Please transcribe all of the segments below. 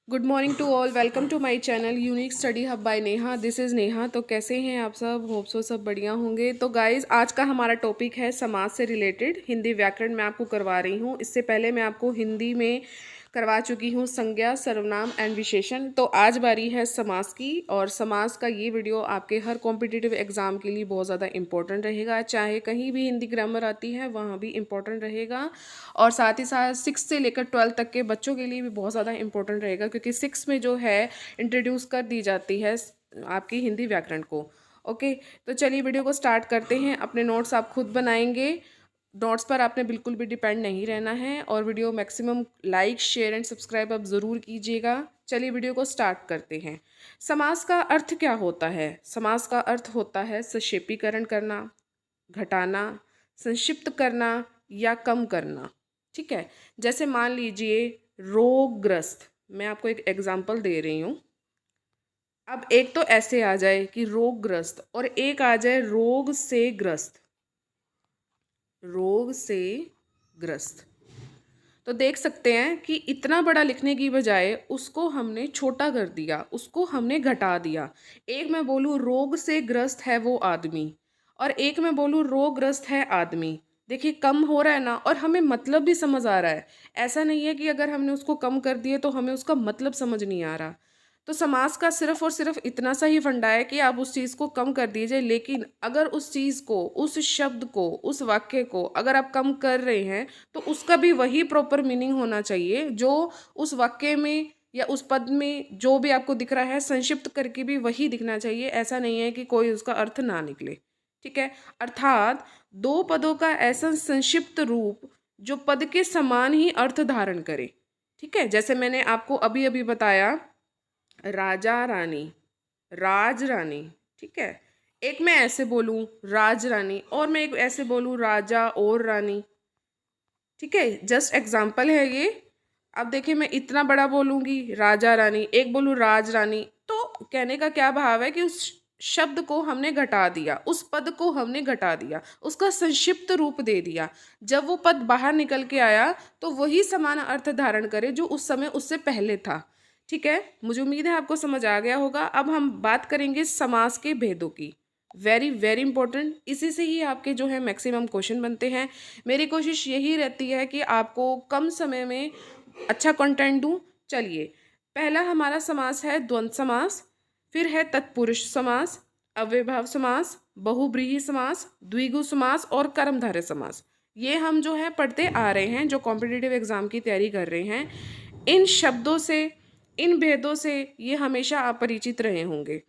Good morning to all. Welcome to my channel unique study hub by Neha. This is Neha. तो कैसे हैं आप सब? होप सो सब बढ़िया होंगे। तो गाइस, आज का हमारा टॉपिक है समाज से रिलेटेड हिंदी व्याकरण मैं आपको करवा रही हूँ। इससे पहले मैं आपको हिंदी में करवा चुकी हूँ संज्ञा, सर्वनाम एंड विशेषण। तो आज बारी है समास की, और समास का ये वीडियो आपके हर कॉम्पिटिटिव एग्जाम के लिए बहुत ज़्यादा इंपॉर्टेंट रहेगा। चाहे कहीं भी हिंदी ग्रामर आती है वहाँ भी इम्पोर्टेंट रहेगा, और साथ ही साथ 6 से लेकर 12 तक के बच्चों के लिए भी बहुत ज़्यादा इंपॉर्टेंट रहेगा, क्योंकि 6 में जो है इंट्रोड्यूस कर दी जाती है आपकी हिंदी व्याकरण को। ओके, तो चलिए वीडियो को स्टार्ट करते हैं। अपने नोट्स आप खुद बनाएंगे। नोट्स पर आपने बिल्कुल भी डिपेंड नहीं रहना है, और video maximum like, share and subscribe आप ज़रूर कीजिएगा। चलिए वीडियो को स्टार्ट करते हैं। समास का अर्थ क्या होता है? समास का अर्थ होता है संक्षेपीकरण करना, घटाना, संक्षिप्त करना या कम करना। ठीक है, जैसे मान लीजिए रोगग्रस्त, मैं आपको एक एग्जांपल दे रही हूँ। अब एक तो ऐसे आ जाए कि रोगग्रस्त, और एक आ जाए रोग से ग्रस्त। रोग से ग्रस्त, तो देख सकते हैं कि इतना बड़ा लिखने की बजाय उसको हमने छोटा कर दिया, उसको हमने घटा दिया। एक मैं बोलूँ रोग से ग्रस्त है वो आदमी, और एक मैं बोलूँ रोगग्रस्त है आदमी। देखिए कम हो रहा है ना, और हमें मतलब भी समझ आ रहा है। ऐसा नहीं है कि अगर हमने उसको कम कर दिए तो हमें उसका मतलब समझ नहीं आ रहा। तो समास का सिर्फ और सिर्फ इतना सा ही फंडा है कि आप उस चीज़ को कम कर दीजिए, लेकिन अगर उस चीज़ को, उस शब्द को, उस वाक्य को अगर आप कम कर रहे हैं तो उसका भी वही प्रॉपर मीनिंग होना चाहिए जो उस वाक्य में या उस पद में जो भी आपको दिख रहा है, संक्षिप्त करके भी वही दिखना चाहिए। ऐसा नहीं है कि कोई उसका अर्थ ना निकले। ठीक है, अर्थात दो पदों का ऐसा संक्षिप्त रूप जो पद के समान ही अर्थ धारण करे। ठीक है, जैसे मैंने आपको अभी अभी बताया राजा रानी, राज रानी। ठीक है, एक मैं ऐसे बोलूं राज रानी, और मैं एक ऐसे बोलूं राजा और रानी। ठीक है, जस्ट एग्जाम्पल है ये। अब देखिए मैं इतना बड़ा बोलूंगी राजा रानी, एक बोलूं राज रानी, तो कहने का क्या भाव है कि उस शब्द को हमने घटा दिया, उस पद को हमने घटा दिया, उसका संक्षिप्त रूप दे दिया। जब वो पद बाहर निकल के आया तो वही समान अर्थ धारण करे जो उस समय उससे पहले था। ठीक है, मुझे उम्मीद है आपको समझ आ गया होगा। अब हम बात करेंगे समास के भेदों की। वेरी वेरी इंपॉर्टेंट, इसी से ही आपके जो है मैक्सिमम क्वेश्चन बनते हैं। मेरी कोशिश यही रहती है कि आपको कम समय में अच्छा कंटेंट दूं। चलिए, पहला हमारा समास है द्वंद्व समास, फिर है तत्पुरुष समास, अव्ययभाव समास, बहुव्रीहि समास, द्विगु समास और कर्मधारय समास। ये हम जो है पढ़ते आ रहे हैं, जो कॉम्पिटिटिव एग्जाम की तैयारी कर रहे हैं। इन शब्दों से, इन भेदों से ये हमेशा आप परिचित रहे होंगे।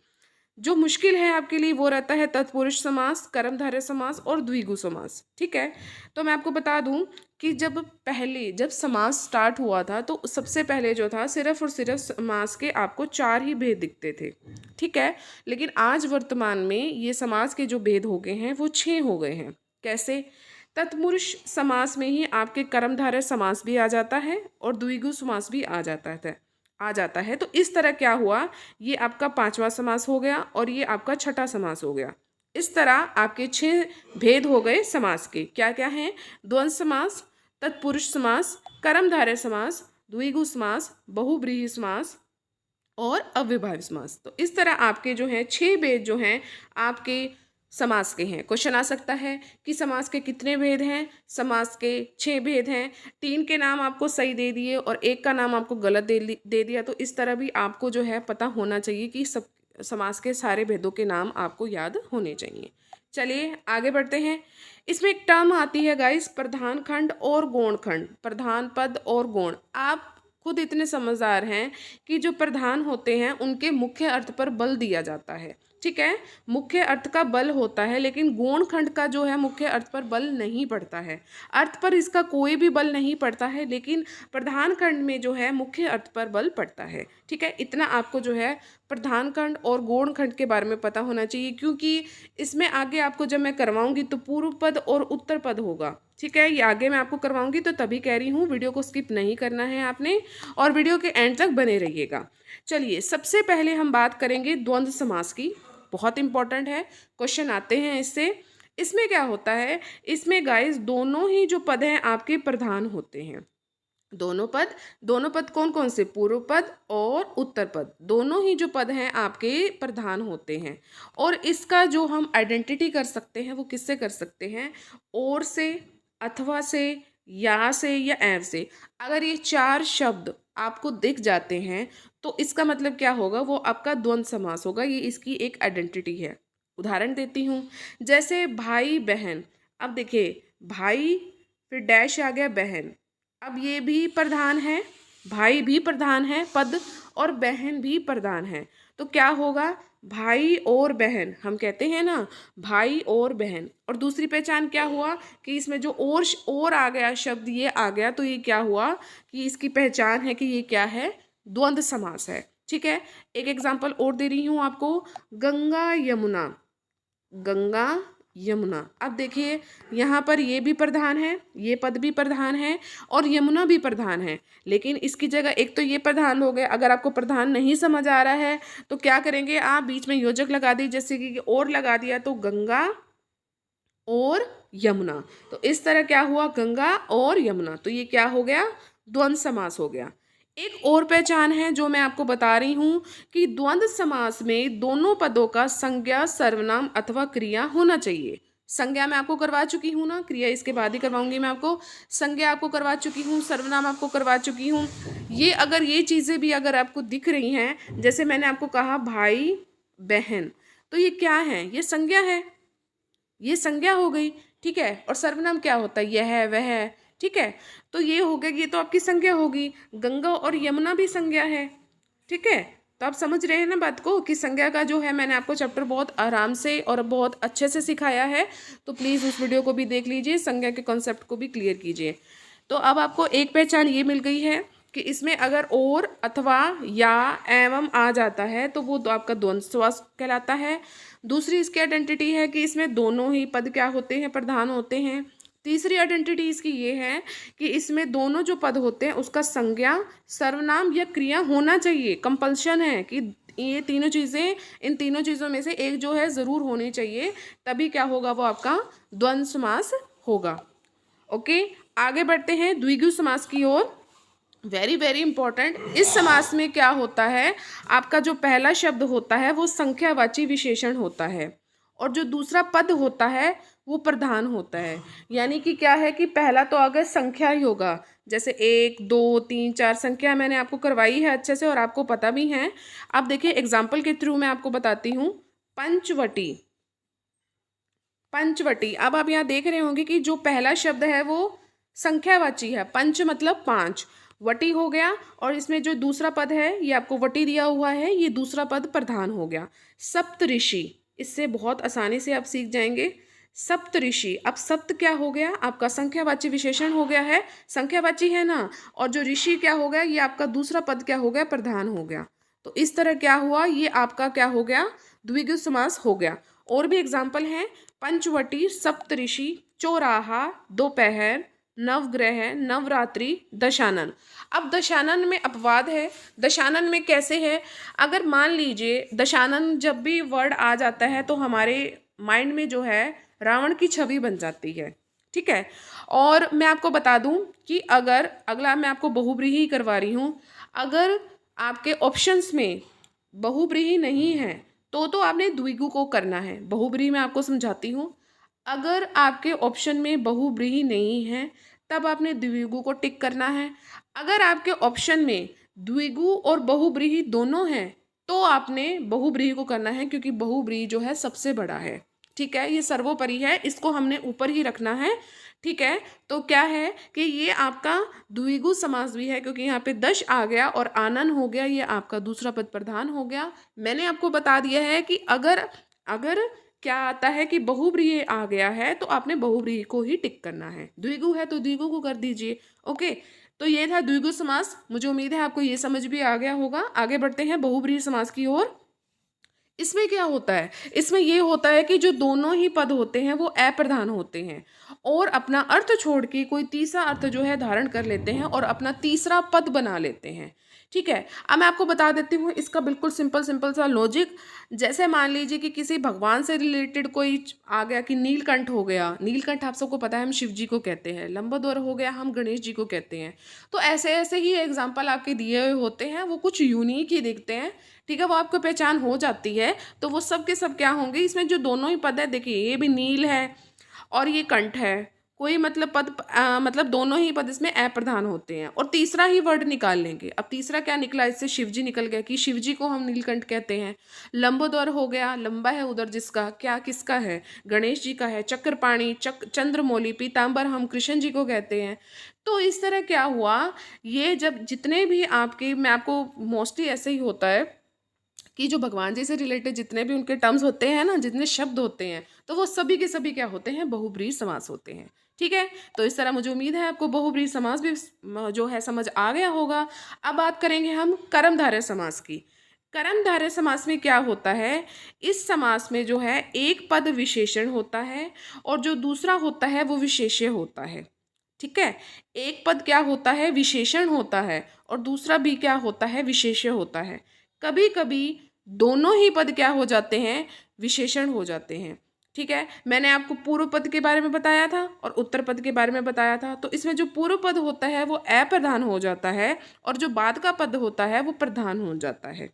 जो मुश्किल है आपके लिए वो रहता है तत्पुरुष समास, कर्मधारय समास और द्विगु समास। ठीक है, तो मैं आपको बता दूं कि जब समास स्टार्ट हुआ था तो सबसे पहले जो था सिर्फ और सिर्फ समास के आपको 4 ही भेद दिखते थे। ठीक है, लेकिन आज वर्तमान में ये समास के जो भेद हो गए हैं वो 6 हो गए हैं। कैसे? तत्पुरुष समास में ही आपके कर्मधारय समास भी आ जाता है और द्विगु समास भी आ जाता है। तो इस तरह क्या हुआ, ये आपका 5वां समास हो गया और ये आपका 6ठा समास हो गया। इस तरह आपके 6 भेद हो गए समास के। क्या क्या हैं? द्वंद्व समास, तत्पुरुष समास, कर्मधारय समास, द्विगु समास, बहुव्रीहि समास और अव्ययभावी समास। तो इस तरह आपके जो हैं 6 भेद जो हैं आपके समास के हैं। क्वेश्चन आ सकता है कि समास के कितने भेद हैं? समास के 6 भेद हैं। 3 के नाम आपको सही दे दिए और एक का नाम आपको गलत दे दिया। तो इस तरह भी आपको जो है पता होना चाहिए कि सब समास के सारे भेदों के नाम आपको याद होने चाहिए। चलिए आगे बढ़ते हैं। इसमें एक टर्म आती है गाइस, प्रधान खंड और गौण खंड। प्रधान पद और गौण, आप खुद इतने समझदार हैं कि जो प्रधान होते हैं उनके मुख्य अर्थ पर बल दिया जाता है। ठीक है, मुख्य अर्थ का बल होता है, लेकिन गौण खंड का जो है मुख्य अर्थ पर बल नहीं पड़ता है। अर्थ पर इसका कोई भी बल नहीं पड़ता है, लेकिन प्रधान खंड में जो है मुख्य अर्थ पर बल पड़ता है। ठीक है, इतना आपको जो है प्रधान खंड और गौण खंड के बारे में पता होना चाहिए, क्योंकि इसमें आगे आपको जब मैं करवाऊंगी तो पूर्व पद और उत्तर पद होगा। ठीक है, ये आगे मैं आपको करवाऊंगी, तो तभी कह रही हूँ वीडियो को स्किप नहीं करना है आपने, और वीडियो के एंड तक बने रहिएगा। चलिए, सबसे पहले हम बात करेंगे द्वंद्व समास की। बहुत इंपॉर्टेंट है, क्वेश्चन आते हैं इससे। इसमें क्या होता है, इसमें गाइस दोनों ही जो पद हैं आपके प्रधान होते हैं। दोनों पद कौन कौन से? पूर्व पद और उत्तर पद, दोनों ही जो पद हैं आपके प्रधान होते हैं। और इसका जो हम आइडेंटिटी कर सकते हैं वो किससे कर सकते हैं? और से, अथवा से, या से, या एव से। अगर ये चार शब्द आपको दिख जाते हैं तो इसका मतलब क्या होगा? वो आपका द्वंद्व समास होगा। ये इसकी एक आइडेंटिटी है। उदाहरण देती हूँ, जैसे भाई बहन। अब देखिए, भाई फिर डैश आ गया बहन। अब ये भी प्रधान है, भाई भी प्रधान है पद, और बहन भी प्रधान है। तो क्या होगा? भाई और बहन, हम कहते हैं ना भाई और बहन। और दूसरी पहचान क्या हुआ कि इसमें जो और आ गया शब्द, ये आ गया, तो ये क्या हुआ कि इसकी पहचान है कि ये क्या है? द्वंद्व समास है। ठीक है, एक एग्जांपल और दे रही हूँ आपको, गंगा यमुना। गंगा यमुना। अब देखिए, यहाँ पर ये भी प्रधान है, ये पद भी प्रधान है, और यमुना भी प्रधान है। लेकिन इसकी जगह एक तो ये प्रधान हो गए। अगर आपको प्रधान नहीं समझ आ रहा है तो क्या करेंगे आप? बीच में योजक लगा दी, जैसे कि और लगा दिया, तो गंगा और यमुना। तो इस तरह क्या हुआ? गंगा और यमुना। तो ये क्या हो गया? द्वंद्व समास हो गया। एक और पहचान है जो मैं आपको बता रही हूँ कि द्वंद्व समास में दोनों पदों का संज्ञा, सर्वनाम अथवा क्रिया होना चाहिए। संज्ञा मैं आपको करवा चुकी हूँ ना, क्रिया इसके बाद ही करवाऊंगी मैं आपको। संज्ञा आपको करवा चुकी हूँ, सर्वनाम आपको करवा चुकी हूँ। ये अगर ये चीज़ें भी अगर आपको दिख रही हैं, जैसे मैंने आपको कहा भाई बहन, तो ये क्या है? ये संज्ञा है, ये संज्ञा हो गई। ठीक है, और सर्वनाम क्या होता है? यह, वह। ठीक है, तो ये हो गया, ये तो आपकी संज्ञा होगी। गंगा और यमुना भी संज्ञा है। ठीक है, तो आप समझ रहे हैं ना बात को कि संज्ञा का जो है, मैंने आपको चैप्टर बहुत आराम से और बहुत अच्छे से सिखाया है। तो प्लीज़ उस वीडियो को भी देख लीजिए, संज्ञा के कॉन्सेप्ट को भी क्लियर कीजिए। तो अब आपको एक पहचान ये मिल गई है कि इसमें अगर और, अथवा, या, एवं आ जाता है तो वो तो आपका द्वंद्व समास कहलाता है। दूसरी इसकी आइडेंटिटी है कि इसमें दोनों ही पद क्या होते हैं? प्रधान होते हैं। तीसरी आइडेंटिटी इसकी ये है कि इसमें दोनों जो पद होते हैं उसका संज्ञा, सर्वनाम या क्रिया होना चाहिए। कंपल्शन है कि ये तीनों चीज़ें, इन तीनों चीज़ों में से एक जो है ज़रूर होनी चाहिए, तभी क्या होगा? वो आपका द्वंद्व समास होगा। ओके, आगे बढ़ते हैं द्विगु समास की ओर। Very very important. इस समास में क्या होता है? आपका जो पहला शब्द होता है वो संख्यावाची विशेषण होता है, और जो दूसरा पद होता है वो प्रधान होता है। यानी कि क्या है कि पहला तो अगर संख्या ही होगा, जैसे 1 2 3 4 संख्या मैंने आपको करवाई है अच्छे से और आपको पता भी है। अब देखिए एग्जाम्पल के थ्रू मैं आपको बताती हूँ। पंचवटी। पंचवटी। अब आप यहाँ देख रहे होंगे कि जो पहला शब्द है वो संख्यावाची है। पंच मतलब 5, वटी हो गया, और इसमें जो दूसरा पद है ये आपको वटी दिया हुआ है, ये दूसरा पद प्रधान हो गया। सप्तऋषि, इससे बहुत आसानी से आप सीख जाएंगे। सप्तऋषि। अब सप्त क्या हो गया? आपका संख्यावाची विशेषण हो गया है, संख्यावाची है ना, और जो ऋषि क्या हो गया? ये आपका दूसरा पद क्या हो गया? प्रधान हो गया। तो इस तरह क्या हुआ? ये आपका क्या हो गया? द्विगु समास हो गया। और भी एग्जाम्पल हैं, पंचवटी, सप्तऋषि, चौराहा, दोपहर, नवग्रह, नवरात्रि, दशानन। अब दशानन में अपवाद है। दशानन में कैसे है? अगर मान लीजिए दशानन जब भी वर्ड आ जाता है तो हमारे माइंड में जो है रावण की छवि बन जाती है। ठीक है, और मैं आपको बता दूं कि अगर अगला मैं आपको बहुब्रीही करवा रही हूँ, अगर आपके ऑप्शंस में बहुब्रीही नहीं है तो आपने द्विगु को करना है। बहुब्रीही मैं आपको समझाती हूँ। अगर आपके ऑप्शन में बहुब्रीही नहीं है तब आपने द्विगु को टिक करना है। अगर आपके ऑप्शन में द्विगु और बहुब्रीही दोनों हैं तो आपने बहुब्रीही को करना है, क्योंकि बहुब्रीही जो है सबसे बड़ा है। ठीक है, ये सर्वोपरि है, इसको हमने ऊपर ही रखना है। ठीक है, तो क्या है कि ये आपका द्विगु समास भी है, क्योंकि यहाँ पे दश आ गया और आनन हो गया, ये आपका दूसरा पद प्रधान हो गया। मैंने आपको बता दिया है कि अगर अगर क्या आता है कि बहुब्रीहि आ गया है तो आपने बहुब्रीहि को ही टिक करना है। द्विगु है तो द्विगु को कर दीजिए। ओके, तो ये था द्विगु समास। मुझे उम्मीद है आपको ये समझ भी आ गया होगा। आगे बढ़ते हैं बहुब्रीहि समास की ओर। इसमें क्या होता है, इसमें ये होता है कि जो दोनों ही पद होते हैं वो अप्रधान होते हैं और अपना अर्थ छोड़ के कोई तीसरा अर्थ जो है धारण कर लेते हैं और अपना तीसरा पद बना लेते हैं। ठीक है, अब मैं आपको बता देती हूँ इसका बिल्कुल सिंपल सिंपल सा लॉजिक। जैसे मान लीजिए कि किसी भगवान से रिलेटेड कोई आ गया कि नीलकंठ हो गया, नीलकंठ आप सबको पता है हम शिव जी को कहते हैं, लंबोदर हो गया हम गणेश जी को कहते हैं। तो ऐसे ऐसे ही एग्जाम्पल आपके दिए हुए होते हैं, वो कुछ यूनिक ही दिखते हैं। ठीक है, वो आपको पहचान हो जाती है। तो वो सब के सब क्या होंगे, इसमें जो दोनों ही पद है, देखिए ये भी नील है और ये कंठ है, कोई मतलब पद मतलब दोनों ही पद इसमें अप्रधान होते हैं। और तीसरा ही वर्ड निकाल लेंगे। अब तीसरा क्या निकला, इससे शिवजी निकल गया कि शिवजी को हम नीलकंठ कहते हैं। लंबोदर हो गया, लंबा है उधर जिसका, क्या किसका है, गणेश जी का है। चक्रपाणी चंद्रमौली पीताम्बर हम कृष्ण जी को कहते हैं। तो इस तरह क्या हुआ, ये जब जितने भी आपके, मैं आपको मोस्टली ऐसे ही होता है कि जो भगवान जी से रिलेटेड जितने भी उनके टर्म्स होते हैं ना, जितने शब्द होते हैं, तो वो सभी के सभी क्या होते हैं, बहुब्रीहि समास होते हैं। ठीक है, तो इस तरह मुझे उम्मीद है आपको बहुब्रीहि समास भी जो है समझ आ गया होगा। अब बात करेंगे हम कर्मधारय समास की। कर्मधारय समास में क्या होता है, इस समास में जो है एक पद विशेषण होता है और जो दूसरा होता है वो विशेष्य होता है। ठीक है, एक पद क्या होता है, विशेषण होता है और दूसरा भी क्या होता है, विशेष्य होता है। कभी कभी दोनों ही पद क्या हो जाते हैं, विशेषण हो जाते हैं। ठीक है, मैंने आपको पूर्व पद के बारे में बताया था और उत्तर पद के बारे में बताया था। तो इसमें जो पूर्व पद होता है वो अप्रधान हो जाता है और जो बाद का पद होता है वो प्रधान हो जाता है।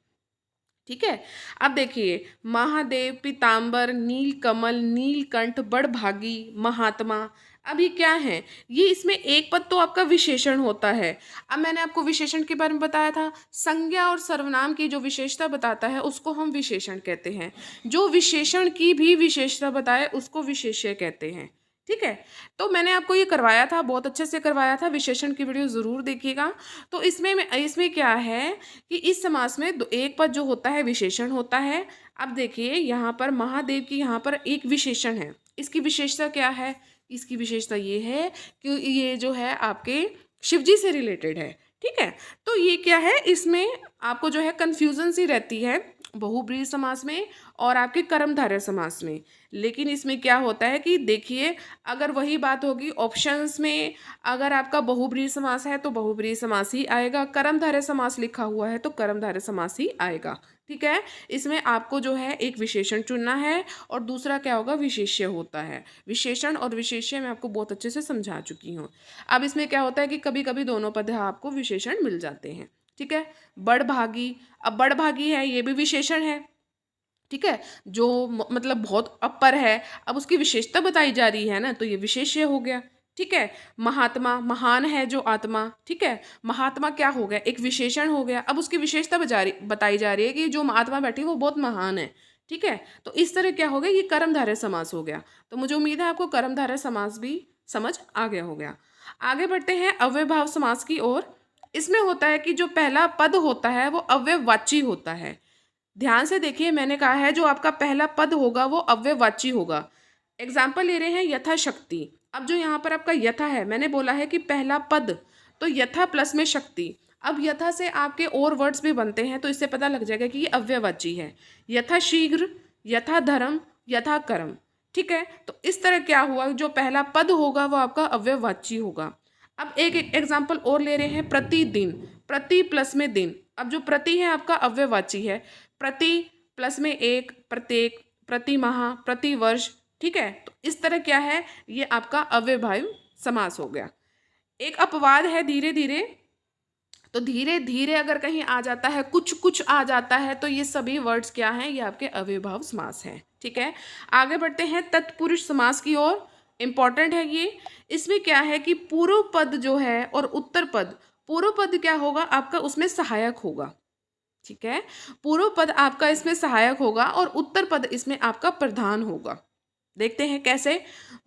ठीक है, अब देखिए, महादेव, पीताम्बर, नीलकमल, नीलकंठ, बड़भागी, महात्मा। अभी क्या है, ये इसमें एक पद तो आपका विशेषण होता है। अब मैंने आपको विशेषण के बारे में बताया था, संज्ञा और सर्वनाम की जो विशेषता बताता है उसको हम विशेषण कहते हैं। जो विशेषण की भी विशेषता बताए उसको विशेष्य कहते हैं। ठीक है, तो मैंने आपको ये करवाया था, बहुत अच्छे से करवाया था, विशेषण की वीडियो ज़रूर देखिएगा। तो इसमें क्या है कि इस समास में एक पद जो होता है विशेषण होता है। अब देखिए यहाँ पर महादेव की यहाँ पर एक विशेषण है, इसकी विशेषता क्या है, इसकी विशेषता ये है कि ये जो है आपके शिवजी से रिलेटेड है। ठीक है, तो ये क्या है, इसमें आपको जो है कन्फ्यूजन सी रहती है बहुब्रीहि समास में और आपके कर्मधारय समास में। लेकिन इसमें क्या होता है कि देखिए, अगर वही बात होगी ऑप्शंस में, अगर आपका बहुब्रीहि समास है तो बहुब्रीहि समास ही आएगा, कर्मधारय समास लिखा हुआ है तो कर्मधारय समास ही आएगा। ठीक है, इसमें आपको जो है एक विशेषण चुनना है और दूसरा क्या होगा, विशेष्य होता है। विशेषण और विशेष्य मैं आपको बहुत अच्छे से समझा चुकी हूँ। अब इसमें क्या होता है कि कभी कभी दोनों पद आपको विशेषण मिल जाते हैं। ठीक है, बड़भागी, अब बड़भागी है ये भी विशेषण है। ठीक है, जो मतलब बहुत अपर है, अब उसकी विशेषता बताई जा रही है ना, तो ये विशेष्य हो गया। ठीक है, महात्मा, महान है जो आत्मा। ठीक है, महात्मा क्या हो गया, एक विशेषण हो गया। अब उसकी विशेषता बताई जा रही है कि जो महात्मा बैठी वो बहुत महान है। ठीक है, तो इस तरह क्या हो गया, ये कर्मधारय समास हो गया। तो मुझे उम्मीद है आपको कर्मधारय समास भी समझ आ गया हो गया। आगे बढ़ते हैं अव्ययभाव समास की ओर। इसमें होता है कि जो पहला पद होता है वो अव्ययवाची होता है। ध्यान से देखिए, मैंने कहा है जो आपका पहला पद होगा वो अव्ययवाची होगा। एग्जाम्पल ले रहे हैं यथाशक्ति। अब जो यहाँ पर आपका यथा है, मैंने बोला है कि पहला पद, तो यथा प्लस में शक्ति। अब यथा से आपके और वर्ड्स भी बनते हैं तो इससे पता लग जाएगा कि ये अव्ययवाची है। यथा शीघ्र, यथा धर्म, यथा कर्म। ठीक है, तो इस तरह क्या हुआ, जो पहला पद होगा वो आपका अव्ययवाची होगा। अब एक एग्जाम्पल और ले रहे हैं, प्रतिदिन, प्रति प्लस में दिन। अब जो प्रति है आपका अव्ययवाची है, प्रति प्लस में एक, प्रत्येक, प्रति माह, प्रति वर्ष। ठीक है, तो इस तरह क्या है, ये आपका अव्ययभाव समास हो गया। एक अपवाद है धीरे धीरे, तो धीरे धीरे अगर कहीं आ जाता है, कुछ कुछ आ जाता है, तो ये सभी वर्ड्स क्या हैं, ये आपके अव्ययभाव समास हैं। ठीक है, आगे बढ़ते हैं तत्पुरुष समास की ओर। इंपॉर्टेंट है ये। इसमें क्या है कि पूर्व पद जो है और उत्तर पद, पूर्व पद क्या होगा आपका, उसमें सहायक होगा। ठीक है, पूर्व पद आपका इसमें सहायक होगा और उत्तर पद इसमें आपका प्रधान होगा। देखते हैं कैसे।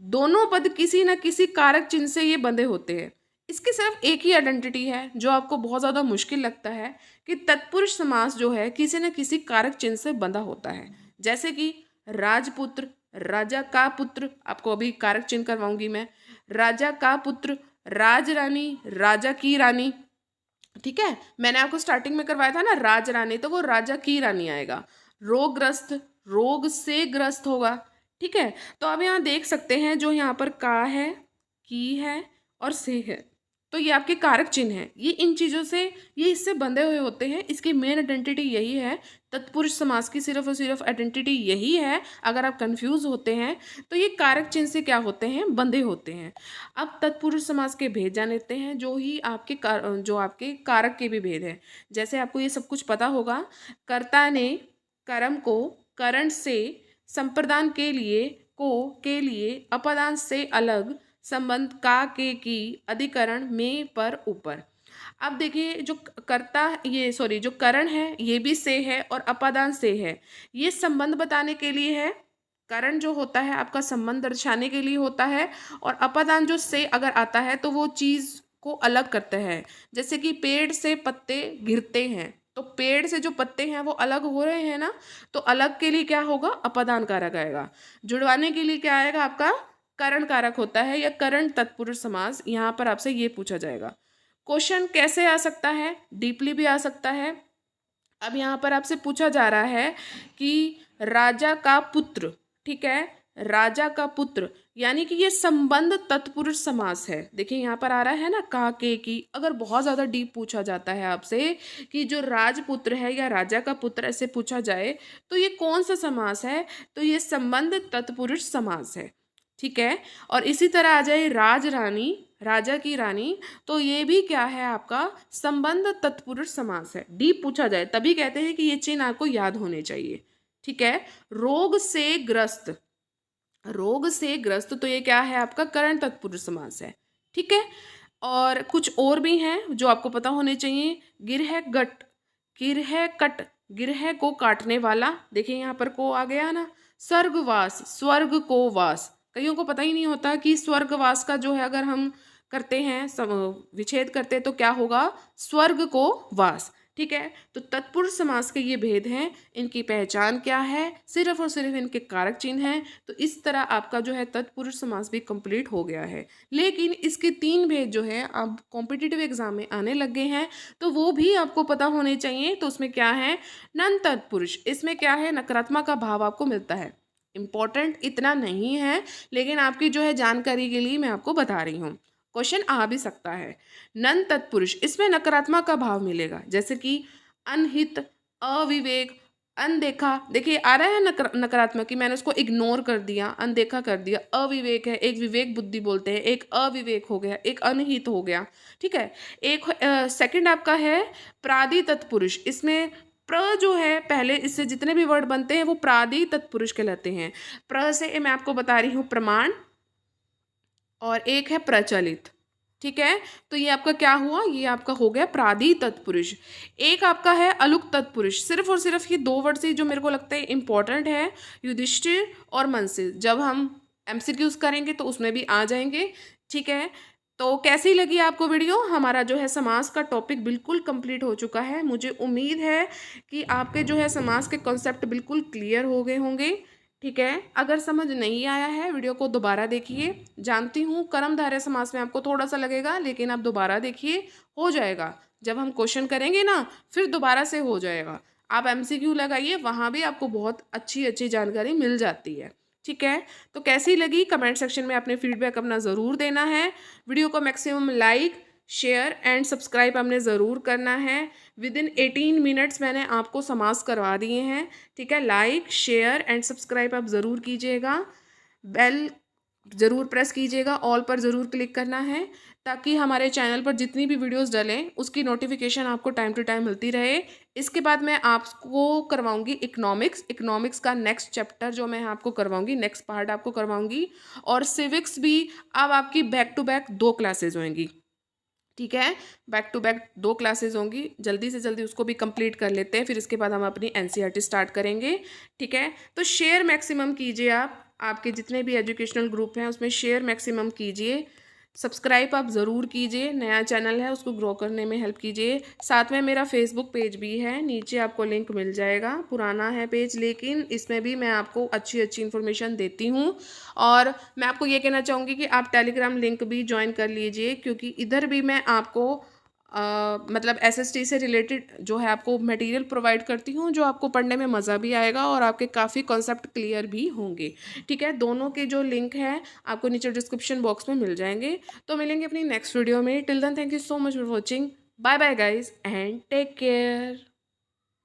दोनों पद किसी न किसी कारक चिन्ह से ये बंधे होते हैं। इसकी सिर्फ एक ही आइडेंटिटी है जो आपको बहुत ज़्यादा मुश्किल लगता है, कि तत्पुरुष समास जो है किसी न किसी कारक चिन्ह से बंधा होता है। जैसे कि राजपुत्र, राजा का पुत्र, आपको अभी कारक चिन्ह करवाऊंगी मैं। राजा का पुत्र, राजरानी, राजा की रानी। ठीक है, मैंने आपको स्टार्टिंग में करवाया था ना राज रानी, तो वो राजा की रानी आएगा। रोगग्रस्त रोग से ग्रस्त होगा। ठीक है, तो अब यहाँ देख सकते हैं जो यहाँ पर का है, की है और से है, तो ये आपके कारक चिन्ह हैं। ये इन चीज़ों से, ये इससे बंधे हुए होते हैं। इसकी मेन आइडेंटिटी यही है। तत्पुरुष समास की सिर्फ और सिर्फ आइडेंटिटी यही है। अगर आप कंफ्यूज होते हैं तो ये कारक चिन्ह से क्या होते हैं, बंधे होते हैं। अब तत्पुरुष समास के भेद जान लेते हैं, जो ही आपके जो आपके कारक के भी भेद हैं। जैसे आपको ये सब कुछ पता होगा, कर्ता ने कर्म को करण से, संप्रदान के लिए, को के लिए, अपदान से अलग, संबंध का के की, अधिकरण में पर ऊपर। अब देखिए जो कर्ता, ये सॉरी जो करण है ये भी से है और अपादान से है। ये संबंध बताने के लिए है। करण जो होता है आपका संबंध दर्शाने के लिए होता है, और अपादान जो से अगर आता है तो वो चीज़ को अलग करता है। जैसे कि पेड़ से पत्ते गिरते हैं, तो पेड़ से जो पत्ते हैं वो अलग हो रहे हैं ना, तो अलग के लिए क्या होगा, अपादान कारक आएगा। जुड़वाने के लिए क्या आएगा, आपका करण कारक होता है, या करण तत्पुरुष समास। यहाँ पर आपसे ये पूछा जाएगा। क्वेश्चन कैसे आ सकता है, डीपली भी आ सकता है। अब यहाँ पर आपसे पूछा जा रहा है कि राजा का पुत्र, ठीक है, राजा का पुत्र, यानी कि ये संबंध तत्पुरुष समास है। देखिए यहाँ पर आ रहा है ना का के की। अगर बहुत ज़्यादा डीप पूछा जाता है आपसे कि जो राजपुत्र है या राजा का पुत्र, ऐसे पूछा जाए तो ये कौन सा समास है, तो ये संबंध तत्पुरुष समास है। ठीक है, और इसी तरह आ जाए राज रानी, राजा की रानी, तो ये भी क्या है, आपका संबंध तत्पुरुष समास है। डीप पूछा जाए तभी कहते हैं कि ये चिन्ह आपको याद होने चाहिए। ठीक है, रोग से ग्रस्त, रोग से ग्रस्त, तो ये क्या है, आपका करण तत्पुरुष समास है। ठीक है, और कुछ और भी हैं जो आपको पता होने चाहिए। गिरह गट, गिरह कट, गिरह को काटने वाला, देखिए यहाँ पर को आ गया ना। स्वर्गवास, स्वर्ग को वास, कईयों को पता ही नहीं होता कि स्वर्गवास का जो है अगर हम करते हैं विच्छेद करते हैं तो क्या होगा, स्वर्ग को वास। ठीक है, तो तत्पुरुष समास के ये भेद हैं। इनकी पहचान क्या है, सिर्फ और सिर्फ इनके कारक चिन्ह हैं। तो इस तरह आपका जो है तत्पुरुष समास भी कंप्लीट हो गया है। लेकिन इसके 3 भेद जो है अब कॉम्पिटिटिव एग्जाम में आने लग गए हैं, तो वो भी आपको पता होने चाहिए। तो उसमें क्या है, नन तत्पुरुष, इसमें क्या है, नकारात्मक का भाव आपको मिलता है। इम्पॉर्टेंट इतना नहीं है, लेकिन आपकी जो है जानकारी के लिए मैं आपको बता रही हूँ। क्वेश्चन आ भी सकता है। नन तत्पुरुष, इसमें नकारात्मक का भाव मिलेगा, जैसे कि अनहित, अविवेक, अनदेखा। देखिए आ रहा है नकारात्मक कि मैंने उसको इग्नोर कर दिया, अनदेखा कर दिया। अविवेक है, एक विवेक बुद्धि बोलते हैं, एक अविवेक हो गया, एक अनहित हो गया। ठीक है, एक सेकंड आपका है प्रादि तत्पुरुष। इसमें प्र जो है, पहले इससे जितने भी वर्ड बनते हैं वो प्रादि तत्पुरुष कहलाते हैं। प्र से मैं आपको बता रही हूँ प्रमाण, और एक है प्रचलित। ठीक है, तो ये आपका क्या हुआ, ये आपका हो गया प्रादि तत्पुरुष। एक आपका है अलुक तत्पुरुष। सिर्फ और सिर्फ ये 2 वर्ड से जो मेरे को लगता है इंपॉर्टेंट है, युधिष्ठिर और मनसिल। जब हम एमसीक्यूज करेंगे तो उसमें भी आ जाएंगे। ठीक है, तो कैसी लगी आपको वीडियो। हमारा जो है समास का टॉपिक बिल्कुल कंप्लीट हो चुका है। मुझे उम्मीद है कि आपके जो है समास के कॉन्सेप्ट बिल्कुल क्लियर हो गए होंगे। ठीक है, अगर समझ नहीं आया है वीडियो को दोबारा देखिए। जानती हूँ कर्मधारय समास में आपको थोड़ा सा लगेगा, लेकिन आप दोबारा देखिए, हो जाएगा। जब हम क्वेश्चन करेंगे ना फिर दोबारा से हो जाएगा। आप एमसीक्यू लगाइए, वहाँ भी आपको बहुत अच्छी अच्छी जानकारी मिल जाती है। ठीक है, तो कैसी लगी कमेंट सेक्शन में अपने फीडबैक अपना ज़रूर देना है। वीडियो को maximum like, share and subscribe हमने ज़रूर करना है। विदिन 18 मिनट्स मैंने आपको समास करवा दिए हैं। ठीक है, लाइक, शेयर एंड सब्सक्राइब आप ज़रूर कीजिएगा। बेल ज़रूर प्रेस कीजिएगा, ऑल पर ज़रूर क्लिक करना है, ताकि हमारे चैनल पर जितनी भी वीडियोस डलें उसकी नोटिफिकेशन आपको टाइम टू टाइम मिलती रहे। इसके बाद मैं आपको करवाऊंगी इकोनॉमिक्स, इकोनॉमिक्स का नेक्स्ट चैप्टर जो मैं आपको करवाऊंगी, नेक्स्ट पार्ट आपको करवाऊंगी। और सिविक्स भी अब आपकी बैक टू बैक 2 क्लासेज होंगी। ठीक है, बैक टू बैक 2 क्लासेज होंगी। जल्दी से जल्दी उसको भी कंप्लीट कर लेते हैं, फिर इसके बाद हम अपनी एनसीईआरटी स्टार्ट करेंगे। ठीक है, तो शेयर मैक्सिमम कीजिए। आप आपके जितने भी एजुकेशनल ग्रुप हैं उसमें शेयर मैक्सिमम कीजिए। सब्सक्राइब आप ज़रूर कीजिए, नया चैनल है उसको ग्रो करने में हेल्प कीजिए। साथ में मेरा फेसबुक पेज भी है, नीचे आपको लिंक मिल जाएगा। पुराना है पेज, लेकिन इसमें भी मैं आपको अच्छी अच्छी इन्फॉर्मेशन देती हूँ। और मैं आपको ये कहना चाहूँगी कि आप टेलीग्राम लिंक भी ज्वाइन कर लीजिए, क्योंकि इधर भी मैं आपको मतलब एसएसटी से रिलेटेड जो है आपको मटेरियल प्रोवाइड करती हूँ, जो आपको पढ़ने में मज़ा भी आएगा और आपके काफ़ी कॉन्सेप्ट क्लियर भी होंगे। ठीक है, दोनों के जो लिंक हैं आपको नीचे डिस्क्रिप्शन बॉक्स में मिल जाएंगे। तो मिलेंगे अपनी नेक्स्ट वीडियो में। Till then thank you so much for watching. Bye bye guys and take care.